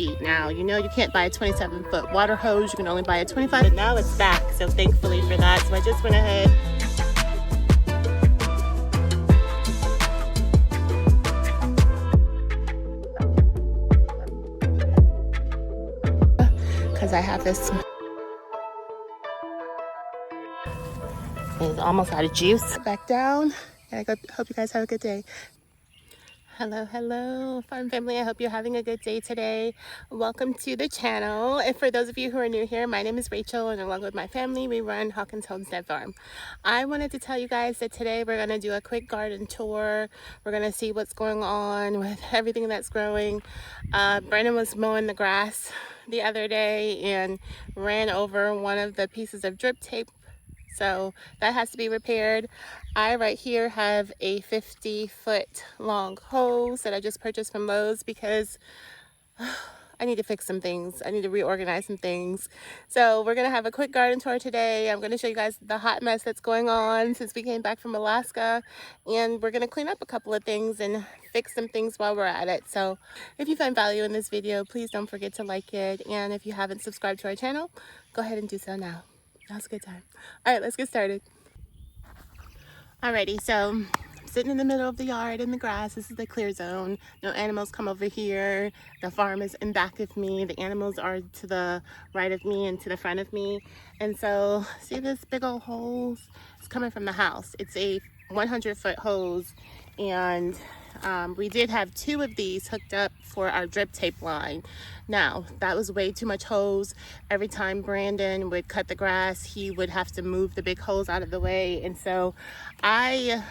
feet. Now, you know you can't buy a 27-foot water hose. You can only buy a 25. But now it's back, so thankfully for that. So I just went ahead. Because I have this. It's almost out of juice. Back down. And I hope you guys have a good day. Hello, hello, farm family. I hope you're having a good day today. Welcome to the channel. And for those of you who are new here, my name is Rachel, and along with my family, we run Hawkins Homestead Farm. I wanted to tell you guys that today we're going to do a quick garden tour. We're going to see what's going on with everything that's growing. Brandon was mowing the grass the other day and ran over one of the pieces of drip tape. So that has to be repaired. I right here have a 50-foot long hose that I just purchased from Lowe's because I need to fix some things. I need to reorganize some things. So we're gonna have a quick garden tour today. I'm gonna show you guys the hot mess that's going on since we came back from Alaska, and we're gonna clean up a couple of things and fix some things while we're at it. So if you find value in this video, please don't forget to like it, and if you haven't subscribed to our channel, go ahead and do so now. Now's a good time. All right, let's get started. Alrighty, so I'm sitting in the middle of the yard in the grass. This is the clear zone. No animals come over here. The farm is in back of me. The animals are to the right of me and to the front of me. And so, see this big old hose? It's coming from the house. It's a 100-foot hose, and we did have 2 of these hooked up for our drip tape line. Now, that was way too much hose. Every time Brandon would cut the grass, he would have to move the big hose out of the way. And so I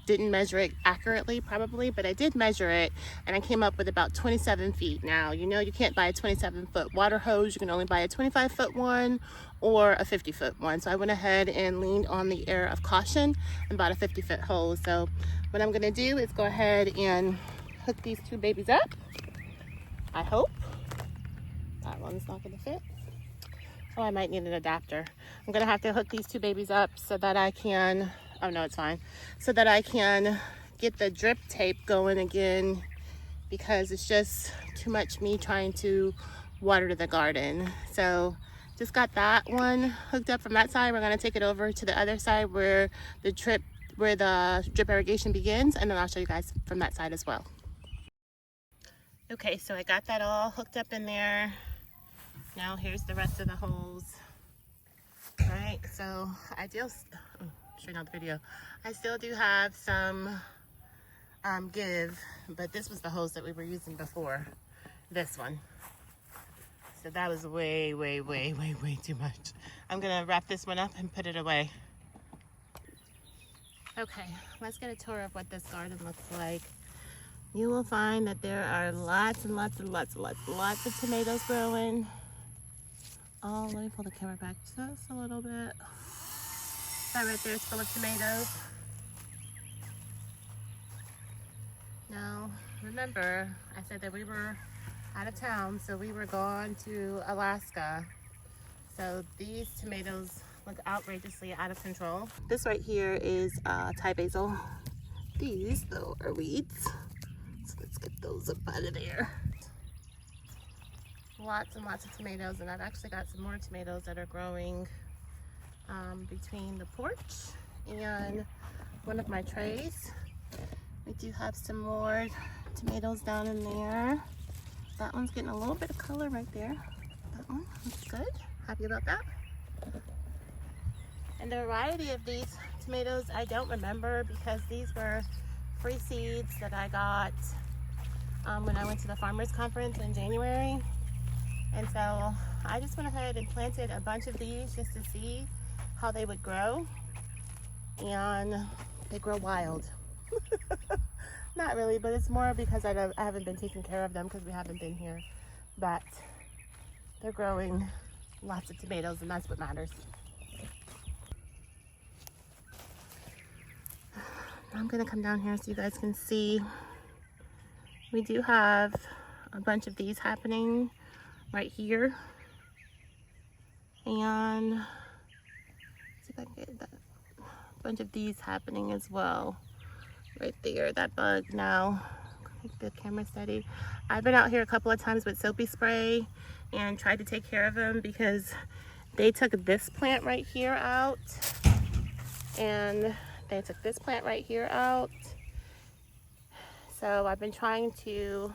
didn't measure it accurately probably, but I did measure it, and I came up with about 27 feet. Now, you know you can't buy a 27-foot water hose. You can only buy a 25-foot one or a 50-foot one. So I went ahead and leaned on the air of caution and bought a 50-foot hose. So what I'm gonna do is go ahead and hook these 2 babies up. I hope. That one's not gonna fit. Oh, I might need an adapter. I'm gonna have to hook these 2 babies up so that I can, oh no, it's fine. So that I can get the drip tape going again, because it's just too much me trying to water the garden. So just got that one hooked up from that side. We're gonna take it over to the other side where the drip irrigation begins, and then I'll show you guys from that side as well. Okay, so I got that all hooked up in there. Now here's the rest of the hose. All right, so straighten out the video. I still do have some give, but this was the hose that we were using before, this one. So that was way too much. I'm gonna wrap this one up and put it away. Okay, let's get a tour of what this garden looks like. You will find that there are lots of tomatoes growing. Oh, let me pull the camera back just a little bit. That right there is full of tomatoes. Now, remember, I said that we were out of town, so we were gone to Alaska. So these tomatoes look outrageously out of control. This right here is Thai basil. These, though, are weeds. So let's get those up out of there. Lots and lots of tomatoes, and I've actually got some more tomatoes that are growing between the porch and one of my trays. We do have some more tomatoes down in there. That one's getting a little bit of color right there. That one looks good. Happy about that. And the variety of these tomatoes I don't remember, because these were free seeds that I got when I went to the farmers conference in January. And so I just went ahead and planted a bunch of these just to see how they would grow. And they grow wild. Not really, but it's more because I haven't been taking care of them because we haven't been here. But they're growing lots of tomatoes, and that's what matters. I'm gonna come down here so you guys can see. We do have a bunch of these happening right here. And see if I can get that. A bunch of these happening as well. Right there, that bug now Keep the camera steady. I've been out here a couple of times with soapy spray and tried to take care of them because they took this plant right here out, and they took this plant right here out. So I've been trying to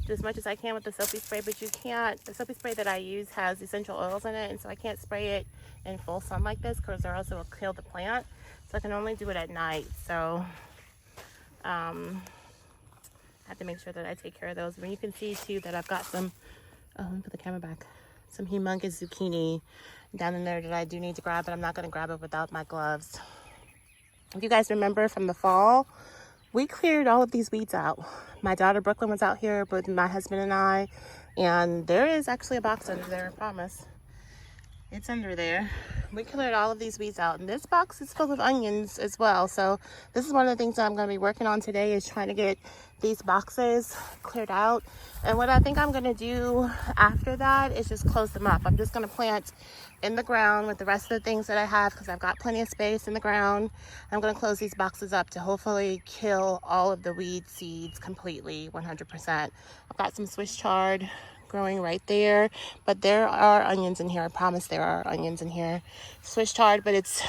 do as much as I can with the soapy spray, but you can't. The soapy spray that I use has essential oils in it, and so I can't spray it in full sun like this because or else it will kill the plant. So I can only do it at night. So I have to make sure that I take care of those. But you can see too that I've got some, oh, let me put the camera back, some humongous zucchini down in there that I do need to grab, but I'm not going to grab it without my gloves. If you guys remember from the fall, we cleared all of these weeds out. My daughter Brooklyn was out here with my husband and I, and there is actually a box under there, I promise. It's under there. We cleared all of these weeds out, and this box is filled with onions as well. So this is one of the things that I'm going to be working on today, is trying to get these boxes cleared out. And what I think I'm going to do after that is just close them up. I'm just going to plant in the ground with the rest of the things that I have because I've got plenty of space in the ground. I'm going to close these boxes up to hopefully kill all of the weed seeds completely, 100%. I've got some Swiss chard growing right there, but there are onions in here. I promise there are onions in here. Swiss chard, but it's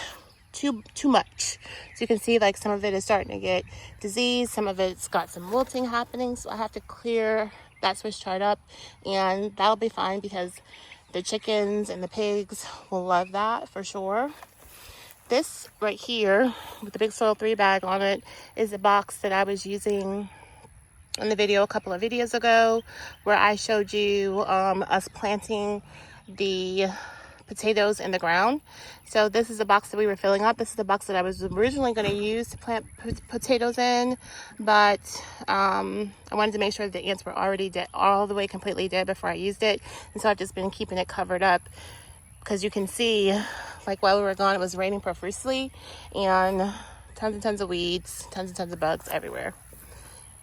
too much. So you can see like some of it is starting to get disease, some of it's got some wilting happening, so I have to clear that Swiss chard up, and that'll be fine because the chickens and the pigs will love that for sure. This right here with the big soil 3 bag on it is a box that I was using in the video a couple of videos ago where I showed you us planting the potatoes in the ground. So this is the box that we were filling up. This is the box that I was originally going to use to plant potatoes in, but I wanted to make sure that the ants were already dead, all the way completely dead before I used it. And so I've just been keeping it covered up because you can see, like while we were gone, it was raining profusely and tons of weeds, tons of bugs everywhere.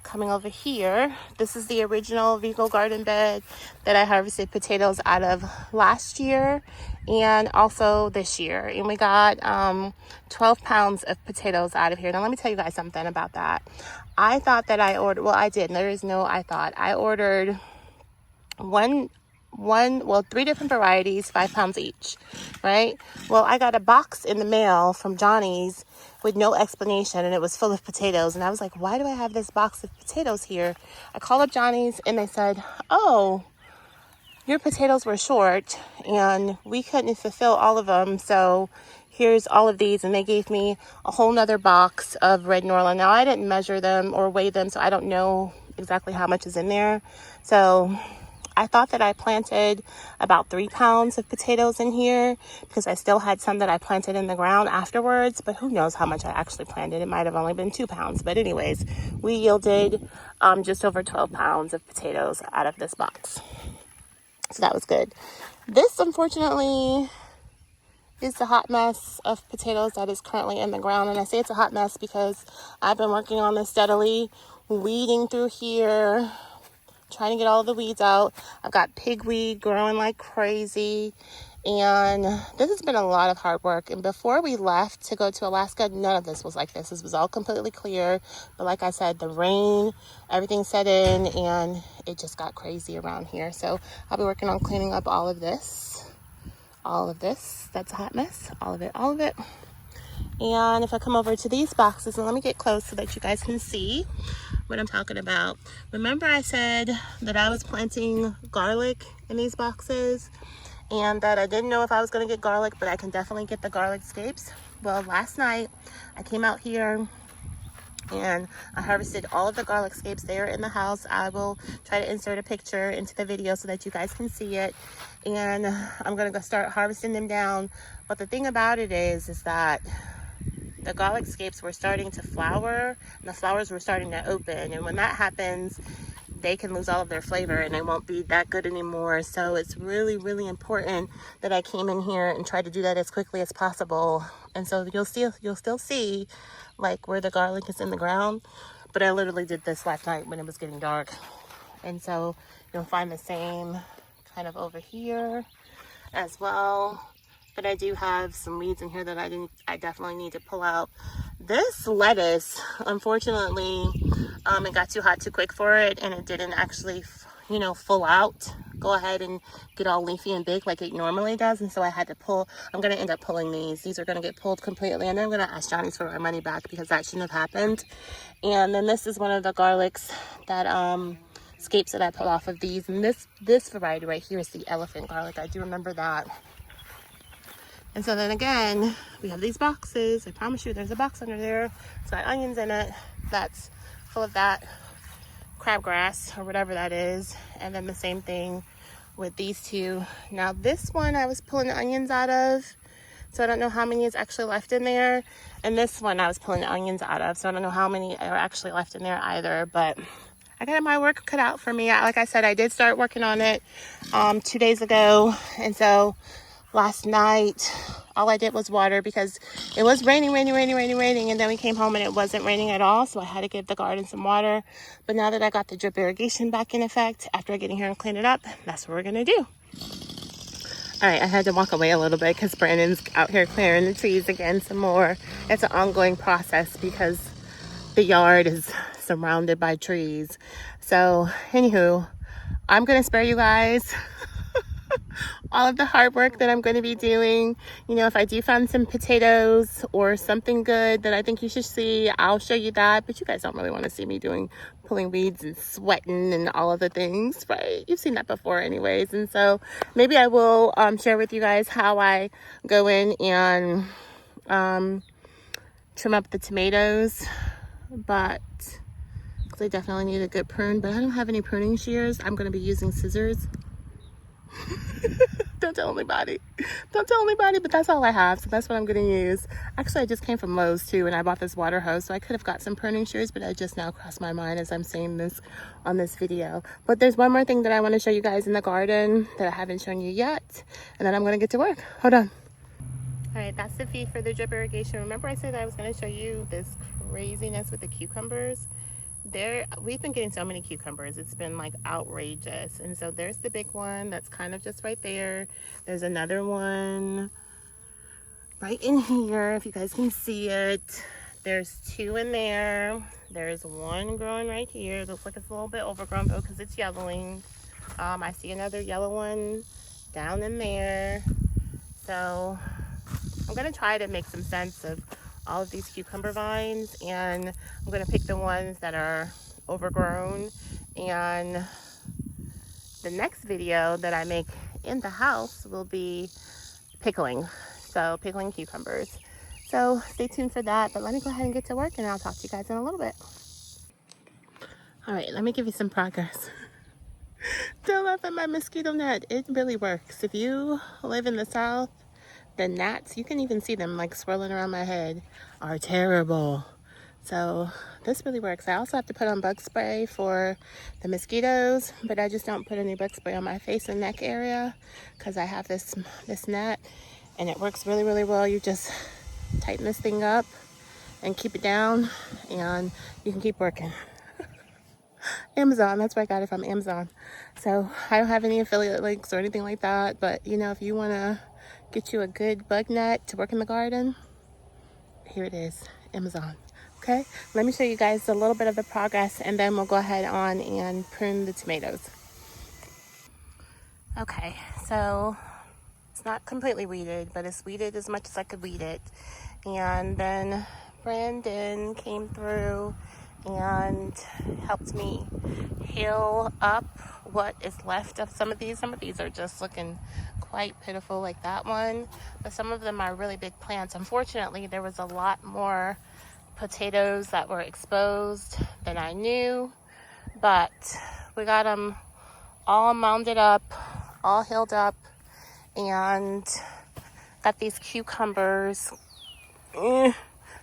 Coming over here, this is the original Vigo garden bed that I harvested potatoes out of last year and also this year, and we got 12 pounds of potatoes out of here. Now let me tell you guys something about that. I thought that I ordered, well I did, there is no I thought. I ordered three different varieties, 5 pounds each, right? Well, I got a box in the mail from Johnny's with no explanation, and it was full of potatoes, and I was like, why do I have this box of potatoes here? I called up Johnny's and they said, oh, your potatoes were short and we couldn't fulfill all of them, so here's all of these. And they gave me a whole nother box of red Norland. Now I didn't measure them or weigh them, so I don't know exactly how much is in there. So I thought that I planted about 3 pounds of potatoes in here because I still had some that I planted in the ground afterwards, but who knows how much I actually planted. It might have only been 2 pounds, but anyways, we yielded just over 12 pounds of potatoes out of this box. So that was good. This, unfortunately, is the hot mess of potatoes that is currently in the ground. And I say it's a hot mess because I've been working on this steadily, weeding through here, trying to get all the weeds out. I've got pigweed growing like crazy, and this has been a lot of hard work. And before we left to go to Alaska, none of this was like this. This was all completely clear, but like I said, the rain, everything set in, and it just got crazy around here. So I'll be working on cleaning up all of this, that's a hot mess, all of it. And if I come over to these boxes, and let me get close so that you guys can see what I'm talking about. Remember I said that I was planting garlic in these boxes and that I didn't know if I was going to get garlic, but I can definitely get the garlic scapes. Well, last night I came out here and I harvested all of the garlic scapes there in the house. I will try to insert a picture into the video so that you guys can see it, and I'm going to go start harvesting them down. But the thing about it is that the garlic scapes were starting to flower and the flowers were starting to open, and when that happens they can lose all of their flavor and they won't be that good anymore. So it's really important that I came in here and tried to do that as quickly as possible. And so you'll still see like where the garlic is in the ground, but I literally did this last night when it was getting dark. And so you'll find the same kind of over here as well. But I do have some weeds in here that I definitely need to pull out. This lettuce, unfortunately, it got too hot too quick for it, and it didn't actually, you know, full out, go ahead and get all leafy and big like it normally does. And so I had to pull. I'm going to end up pulling these are going to get pulled completely, and then I'm going to ask Johnny's for my money back because that shouldn't have happened. And then this is one of the garlics that scapes that I pulled off of these, and this variety right here is the elephant garlic. I do remember that. And so then again, we have these boxes. I promise you there's a box under there. It's got onions in it that's full of that crabgrass or whatever that is. And then the same thing with these two. Now this one I was pulling the onions out of, so I don't know how many is actually left in there. And this one I was pulling the onions out of, so I don't know how many are actually left in there either. But I got my work cut out for me. Like I said, I did start working on it 2 days ago. And so last night, all I did was water because it was raining, and then we came home and it wasn't raining at all, so I had to give the garden some water. But now that I got the drip irrigation back in effect, after I get in here and clean it up, that's what we're gonna do. All right, I had to walk away a little bit because Brandon's out here clearing the trees again some more. It's an ongoing process because the yard is surrounded by trees. So, anywho, I'm gonna spare you guys all of the hard work that I'm going to be doing. You know, if I do find some potatoes or something good that I think you should see, I'll show you that. But you guys don't really want to see me pulling weeds and sweating and all of the things, right? You've seen that before anyways. And so maybe I will share with you guys how I go in and trim up the tomatoes. But they definitely need a good prune, but I don't have any pruning shears. I'm going to be using scissors. Don't tell anybody, but that's all I have, so that's what I'm going to use. Actually, I just came from Lowe's too, and I bought this water hose, so I could have got some pruning shears, but I just now crossed my mind as I'm saying this on this video. But there's one more thing that I want to show you guys in the garden that I haven't shown you yet, and then I'm going to get to work. Hold on. All right, that's the feed for the drip irrigation. Remember I said I was going to show you this craziness with the cucumbers? We've been getting so many cucumbers, it's been like outrageous. And so there's the big one that's kind of just right there. There's another one right in here, if you guys can see it. There's two in there. There's one growing right here. It looks like it's a little bit overgrown though because it's yellowing. I see another yellow one down in there. So I'm gonna try to make some sense of all of these cucumber vines, and I'm going to pick the ones that are overgrown. And the next video that I make in the house will be pickling cucumbers. So stay tuned for that, but let me go ahead and get to work and I'll talk to you guys in a little bit. All right, let me give you some progress. Don't laugh at my mosquito net. It really works. If you live in the South, the gnats, you can even see them like swirling around my head, are terrible. So this really works. I also have to put on bug spray for the mosquitoes, but I just don't put any bug spray on my face and neck area because I have this net, and it works really, really well. You just tighten this thing up and keep it down, and you can keep working. Amazon, that's where I got it from, Amazon. So I don't have any affiliate links or anything like that, but you know, if you want to get you a good bug net to work in the garden, here it is, Amazon. Okay, let me show you guys a little bit of the progress, and then we'll go ahead on and prune the tomatoes. Okay, so it's not completely weeded, but it's weeded as much as I could weed it. And then Brandon came through and helped me heal up what is left of some of these. Some of these are just looking quite pitiful, like that one, but some of them are really big plants. Unfortunately, there was a lot more potatoes that were exposed than I knew, but we got them all mounded up, all healed up, and got these cucumbers. I'm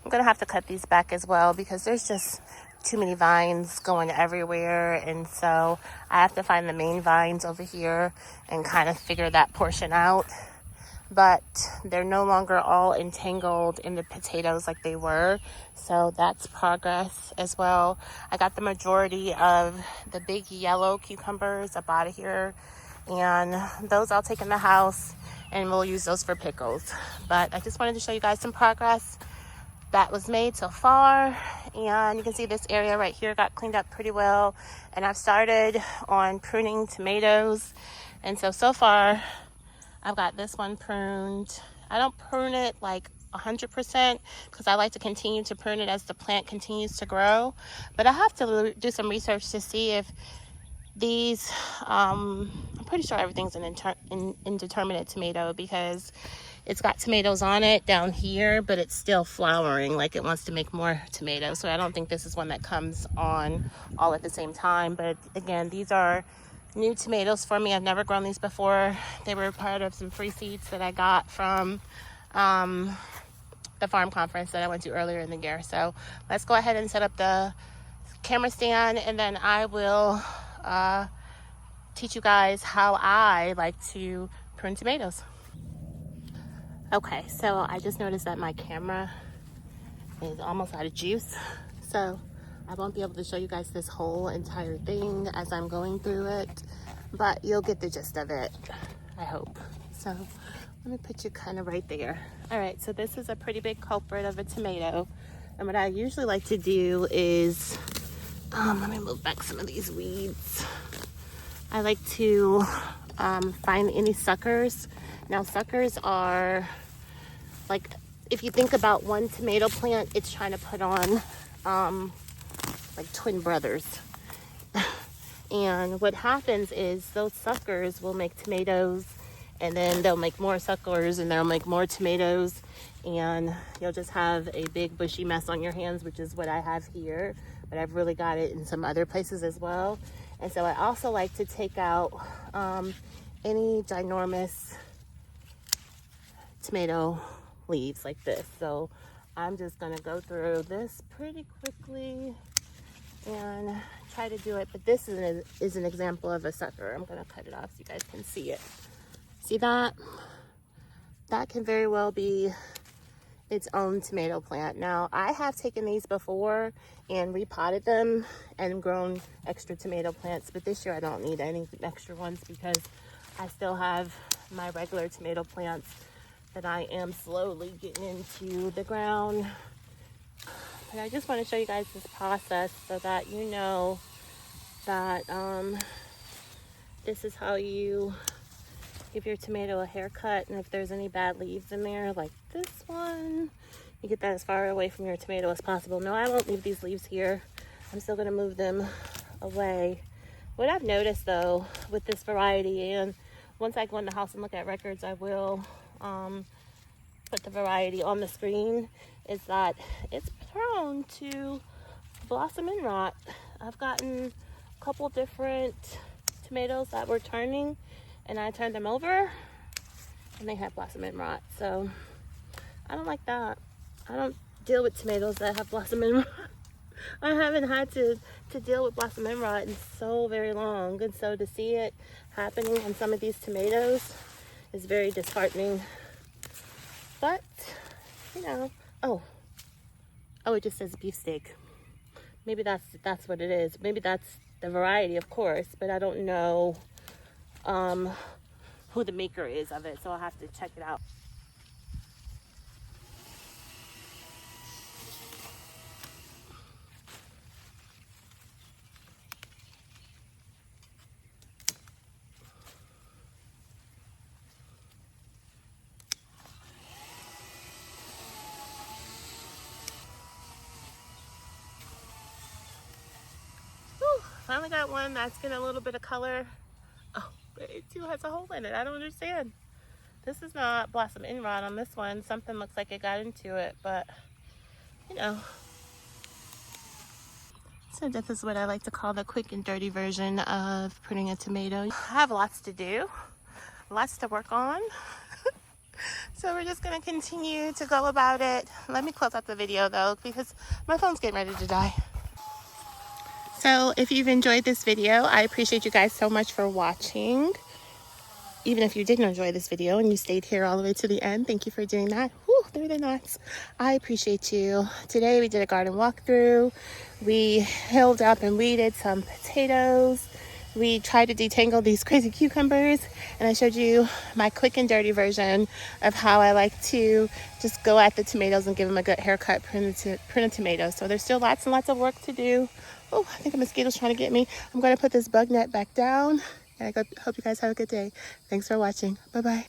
gonna have to cut these back as well because there's just too many vines going everywhere, and so I have to find the main vines over here and kind of figure that portion out. But they're no longer all entangled in the potatoes like they were, so that's progress as well. I got the majority of the big yellow cucumbers up out of here, and those I'll take in the house and we'll use those for pickles. But I just wanted to show you guys some progress. that was made so far. And you can see this area right here got cleaned up pretty well. And I've started on pruning tomatoes. And so far, I've got this one pruned. I don't prune it like 100% because I like to continue to prune it as the plant continues to grow. But I have to do some research to see if these, I'm pretty sure everything's an indeterminate tomato because it's got tomatoes on it down here, but it's still flowering, like it wants to make more tomatoes. So I don't think this is one that comes on all at the same time. But again, these are new tomatoes for me. I've never grown these before. They were part of some free seeds that I got from the farm conference that I went to earlier in the year. So let's go ahead and set up the camera stand, and then I will teach you guys how I like to prune tomatoes. Okay, so I just noticed that my camera is almost out of juice, so I won't be able to show you guys this whole entire thing as I'm going through it, but you'll get the gist of it, I hope. So let me put you kind of right there. All right, so this is a pretty big culprit of a tomato, and what I usually like to do is, let me move back some of these weeds. I like to find any suckers. Now suckers are like, if you think about one tomato plant, it's trying to put on like twin brothers. And what happens is those suckers will make tomatoes, and then they'll make more suckers, and they'll make more tomatoes, and you'll just have a big bushy mess on your hands, which is what I have here, but I've really got it in some other places as well. And so I also like to take out any ginormous tomato leaves like this. So I'm just gonna go through this pretty quickly and try to do it. But this is an example of a sucker. I'm gonna cut it off so you guys can see it. See that? That can very well be its own tomato plant. Now, I have taken these before and repotted them and grown extra tomato plants, but this year I don't need any extra ones because I still have my regular tomato plants that I am slowly getting into the ground. But I just want to show you guys this process so that you know that this is how you give your tomato a haircut, and if there's any bad leaves in there like this one, you get that as far away from your tomato as possible. No, I won't leave these leaves here. I'm still going to move them away. What I've noticed though with this variety, and once I go in the house and look at records, I will put the variety on the screen, is that it's prone to blossom and rot. I've gotten a couple different tomatoes that were turning, and I turned them over and they had blossom and rot. So I don't like that. I don't deal with tomatoes that have blossom and rot. I haven't had to deal with blossom and rot in so very long. And so to see it happening on some of these tomatoes is very disheartening. But, you know, oh, it just says beefsteak. Maybe that's what it is. Maybe that's the variety, of course, but I don't know who the maker is of it, so I'll have to check it out. Whew, finally got one that's getting a little bit of color. Oh, but it too has a hole in it. I don't understand. This is not blossom and rot on this one. Something looks like it got into it, but you know. So this is what I like to call the quick and dirty version of pruning a tomato. I have lots to do, lots to work on. So we're just gonna continue to go about it. Let me close out the video though, because my phone's getting ready to die. So if you've enjoyed this video, I appreciate you guys so much for watching. Even if you didn't enjoy this video and you stayed here all the way to the end, thank you for doing that. Whew, they're the nuts. I appreciate you. Today we did a garden walkthrough. We hilled up and weeded some potatoes. we tried to detangle these crazy cucumbers, and I showed you my quick and dirty version of how I like to just go at the tomatoes and give them a good haircut, prune a tomato. So there's still lots and lots of work to do. Oh, I think a mosquito's trying to get me. I'm going to put this bug net back down, and I hope you guys have a good day. Thanks for watching. Bye-bye.